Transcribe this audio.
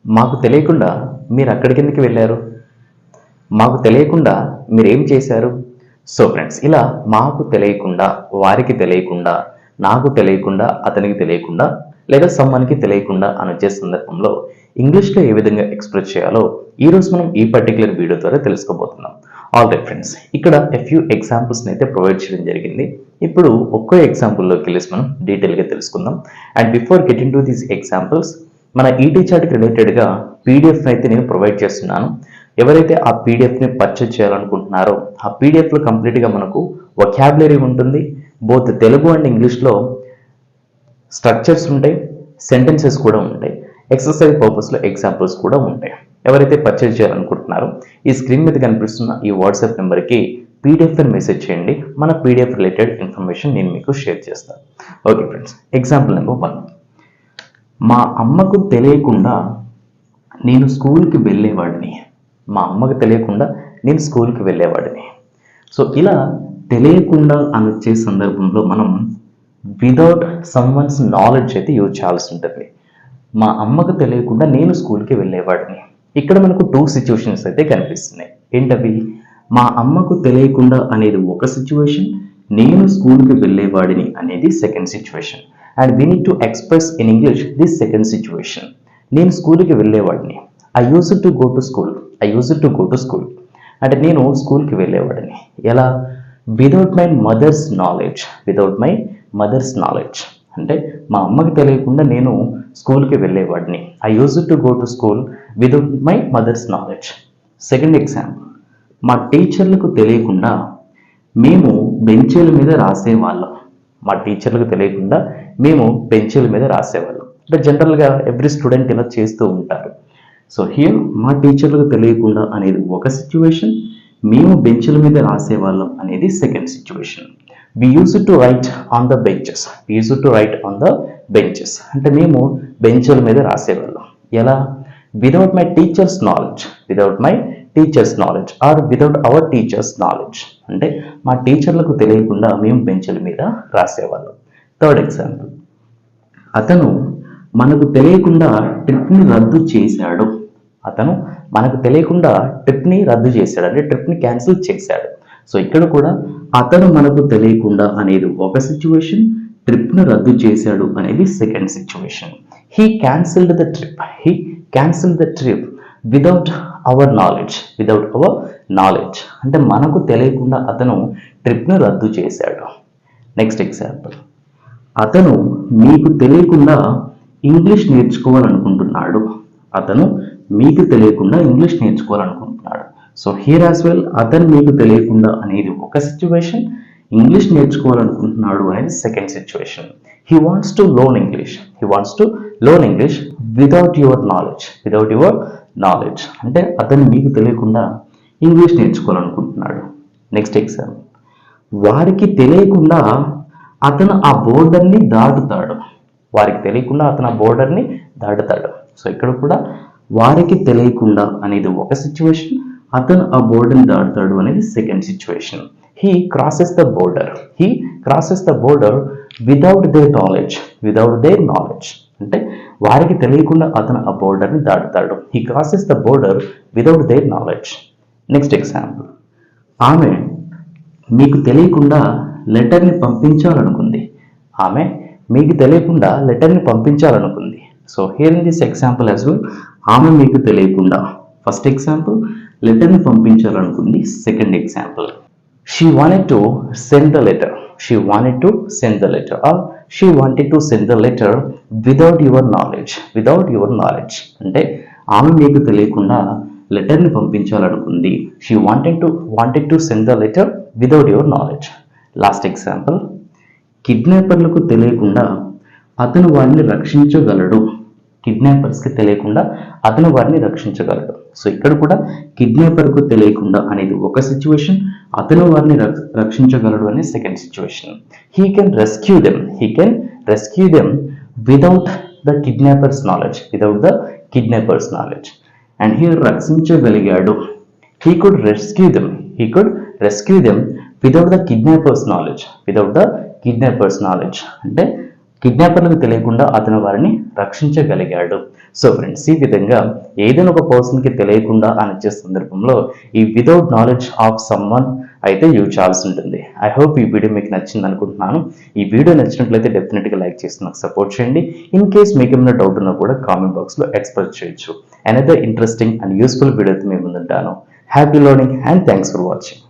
మాకు తెలియకుండా మీరు అక్కడికి ఎందుకు వెళ్ళారు? మాకు తెలియకుండా మీరేం చేశారు? సో ఫ్రెండ్స్, ఇలా మాకు తెలియకుండా, వారికి తెలియకుండా, నాకు తెలియకుండా, అతనికి తెలియకుండా, లేదా సమ్మన్కి తెలియకుండా అని వచ్చే సందర్భంలో ఇంగ్లీష్లో ఏ విధంగా ఎక్స్ప్రెస్ చేయాలో ఈరోజు మనం ఈ పర్టికులర్ వీడియో ద్వారా తెలుసుకోబోతున్నాం. ఆల్ రైట్ ఫ్రెండ్స్, ఇక్కడ ఫ్యూ ఎగ్జాంపుల్స్ని అయితే ప్రొవైడ్ చేయడం జరిగింది. ఇప్పుడు ఒక్కో ఎగ్జాంపుల్లోకి వెళ్ళేసి మనం డీటెయిల్గా తెలుసుకుందాం. And before getting to these examples, మన ఈటీ చార్ట్కి రిలేటెడ్గా పీడిఎఫ్ అయితే నేను ప్రొవైడ్ చేస్తున్నాను. ఎవరైతే ఆ పీడిఎఫ్ని పర్చేజ్ చేయాలనుకుంటున్నారో ఆ పీడిఎఫ్లో కంప్లీట్గా మనకు వొకాబులరీ ఉంటుంది. బోత్ తెలుగు అండ్ ఇంగ్లీష్లో స్ట్రక్చర్స్ ఉంటాయి, సెంటెన్సెస్ కూడా ఉంటాయి, ఎక్సర్సైజ్ పర్పస్లో ఎగ్జాంపుల్స్ కూడా ఉంటాయి. ఎవరైతే పర్చేజ్ చేయాలనుకుంటున్నారో ఈ స్క్రీన్ మీద కనిపిస్తున్న ఈ వాట్సాప్ నెంబర్కి పీడిఎఫ్ అని మెసేజ్ చేయండి. మన పీడిఎఫ్ రిలేటెడ్ ఇన్ఫర్మేషన్ నేను మీకు షేర్ చేస్తాను. Okay friends, example number 1. మా అమ్మకు తెలియకుండా నేను స్కూల్కి వెళ్ళేవాడిని. మా అమ్మకు తెలియకుండా నేను స్కూల్కి వెళ్ళేవాడిని. సో ఇలా తెలియకుండా అని వచ్చే సందర్భంలో మనం వితౌట్ సమ్వన్స్ నాలెడ్జ్ అయితే యూజ్ చేయాల్సి ఉంటుంది. మా అమ్మకు తెలియకుండా నేను స్కూల్కి వెళ్ళేవాడిని. ఇక్కడ మనకు 2 సిచ్యువేషన్స్ అయితే కనిపిస్తున్నాయి. ఏంటవి? మా అమ్మకు తెలియకుండా అనేది ఒక సిచ్యువేషన్, నేను స్కూల్కి వెళ్ళేవాడిని అనేది second situation. And we need to express in English this second situation. నేను స్కూల్కి వెళ్ళేవాడిని. I used to go to school. I used to go to school అంటే నేను స్కూల్కి వెళ్ళేవాడిని. ఎలా? Without my mother's knowledge. Without my mother's knowledge అంటే మా అమ్మకి తెలియకుండా నేను స్కూల్కి వెళ్ళేవాడిని. I used to go to school without my mother's knowledge. Second example, మా టీచర్లకు తెలియకుండా మేము బెంచీల మీద రాసేవాళ్ళం. మా టీచర్లకు తెలియకుండా మేము బెంచీల మీద రాసేవాళ్ళం. అంటే జనరల్గా ఎవ్రీ స్టూడెంట్ ఇలా చేస్తూ ఉంటారు. సో హియర్ మా టీచర్లకు తెలియకుండా అనేది ఒక సిచ్యువేషన్, మేము బెంచ్ల మీద రాసేవాళ్ళం అనేది second situation. We use to write on the benches. We use to write on the benches అంటే మేము బెంచ్ల మీద రాసేవాళ్ళం. ఎలా? Without my teachers knowledge. Without my teachers knowledge or without our teachers knowledge అంటే మా టీచర్లకు తెలియకుండా మేము బెంచ్ల మీద రాసేవాళ్ళం. థర్డ్ ఎగ్జాంపుల్, అతను మనకు తెలియకుండా ట్రిప్ని రద్దు చేశాడు. అతను మనకు తెలియకుండా ట్రిప్ని రద్దు చేశాడు అంటే ట్రిప్ని క్యాన్సిల్ చేశాడు. సో ఇక్కడ కూడా అతను మనకు తెలియకుండా అనేది ఒక సిచ్యువేషన్, ట్రిప్ను రద్దు చేశాడు అనేది second situation. He cancelled the trip. He cancelled the trip without our knowledge. Without our knowledge అంటే మనకు తెలియకుండా అతను ట్రిప్ను రద్దు చేశాడు. నెక్స్ట్ ఎగ్జాంపుల్, అతను మీకు తెలియకుండా ఇంగ్లీష్ నేర్చుకోవాలనుకుంటున్నాడు. అతను మీకు తెలియకుండా ఇంగ్లీష్ నేర్చుకోవాలనుకుంటున్నాడు. సో హియర్ యాజ్ వెల్ అతను మీకు తెలియకుండా అనేది ఒక సిచ్యువేషన్, ఇంగ్లీష్ నేర్చుకోవాలనుకుంటున్నాడు అనేది second situation. He wants to learn English. He wants to learn English without your knowledge. Without your knowledge అంటే అతను మీకు తెలియకుండా ఇంగ్లీష్ నేర్చుకోవాలనుకుంటున్నాడు. నెక్స్ట్ ఎగ్జాంపుల్, వారికి తెలియకుండా అతను ఆ బోర్డర్ని దాటుతాడు. వారికి తెలియకుండా అతను ఆ బోర్డర్ని దాటుతాడు. సో ఇక్కడ కూడా వారికి తెలియకుండా అనేది ఒక సిచ్యువేషన్, అతను ఆ బోర్డర్ని దాటుతాడు అనేది second situation. He crosses the border. He crosses the border without their knowledge. Without their knowledge అంటే వారికి తెలియకుండా అతను ఆ బోర్డర్ని దాటుతాడు. He crosses the border without their knowledge. Next example, ఆమె మీకు తెలియకుండా లెటర్ని పంపించాలనుకుంది. ఆమె మీకు తెలియకుండా లెటర్ని పంపించాలనుకుంది. So here in this example as well ఆమె మీకు తెలియకుండా ఫస్ట్ ఎగ్జాంపుల్, లెటర్ని పంపించాలనుకుంది second example. She wanted to send the letter. She wanted to send the letter or she wanted to send the letter without your knowledge. Without your knowledge అంటే ఆమె మీకు తెలియకుండా లెటర్ని పంపించాలనుకుంది. She wanted to send the letter without your knowledge. Last example, కిడ్నాపర్లకు తెలియకుండా అతను వారిని రక్షించగలడు. కిడ్నాపర్స్కి తెలియకుండా అతను వారిని రక్షించగలడు. సో ఇక్కడ కూడా కిడ్నాపర్కు తెలియకుండా అనేది ఒక సిచ్యువేషన్, అతను వారిని రక్షించగలడు అనే second situation. He can rescue them. He can rescue them without the kidnappers knowledge. Without the kidnappers knowledge and he రక్షించగలిగాడు. He could rescue them. He could rescue them without the kidnappers knowledge. Without the kidnappers knowledge అంటే కిడ్నాపర్లకు తెలియకుండా అతను వారిని రక్షించగలిగాడు. So friends, ఈ విధంగా ఏదైనా ఒక పర్సన్కి తెలియకుండా అనిచ్చే సందర్భంలో ఈ వితౌట్ నాలెడ్జ్ ఆఫ్ సమ్వన్ అయితే యూజ్ చేయాల్సి ఉంటుంది. ఐ హోప్ ఈ వీడియో మీకు నచ్చింది అనుకుంటున్నాను. ఈ వీడియో నచ్చినట్లయితే డెఫినెట్గా లైక్ చేసి నాకు సపోర్ట్ చేయండి. ఇన్ కేస్ మీకు ఏమైనా డౌట్ ఉన్నా కూడా కామెంట్ బాక్స్లో ఎక్స్ప్రెస్ చేయొచ్చు. అనదర్ ఇంట్రెస్టింగ్ అండ్ యూస్ఫుల్ వీడియోతో మీ ముందుంటాను. Happy learning and thanks for watching.